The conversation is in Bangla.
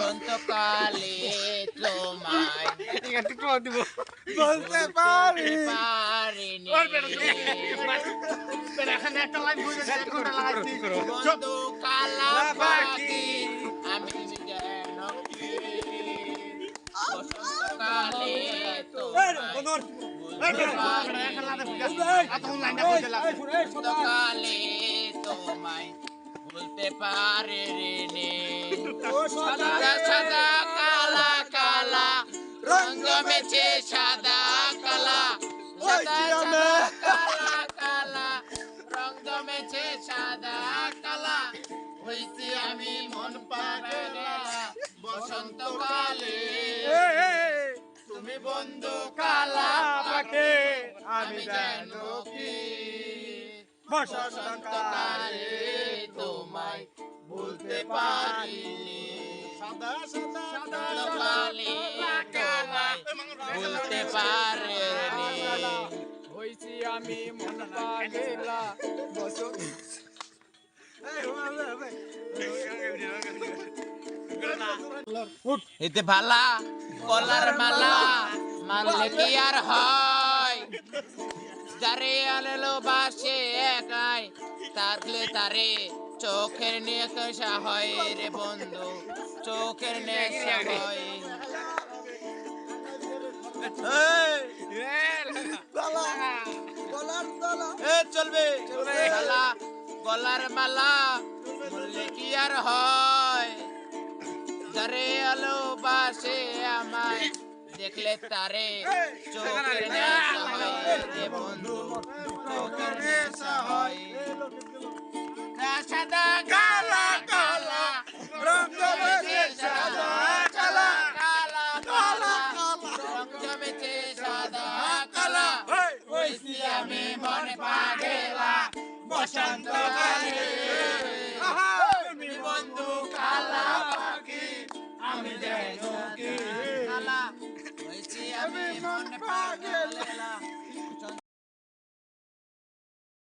অন্তকালে তোমায় বলতে পারি পারিনি বন্ধু কালা পাখি আমি যেন কি বসন্তকালে অন্তকালে তোমায় ভুলতে পারিনি সাদা সাদা কালা কালা রং জমেছে সাদা কালা সাদা সাদা কালা কালা রং জমেছে সাদা কালা হইছি আমি মন পাগলা বসন্তকালে তুমি বন্ধু কালা পাখি আমি যেন কি বসন্তকালে তোমায় ভুলতে পারিনি বসন্তকালে তোমায় ভুলতে পারিনি হইছি আমি মন পাগলা বসন্ত এতে ভালা কলার মালা মানলে কি আর হয় যারে আলো বাসে একাই থাকলে তারে চোখের নেশা হয় রে বন্ধু চোখের নেশা হয় চলবে মালা গলার মালা বললে কি আর হয় যারে আলো বাসে আমায় দেখলে তারে চোখের নেশা হয় রে বন্ধু চোখের নেশা হয় সাদা কালা কালা রং জমেছে সাদা কালা কালা কালা রং জমেছে সাদা কালা হইছি আমি মনে পাগলা বসন্তকালে তুমি বন্ধু কালা পাখি আমি যেন কি কালা হইছি আমি মনে পাগলা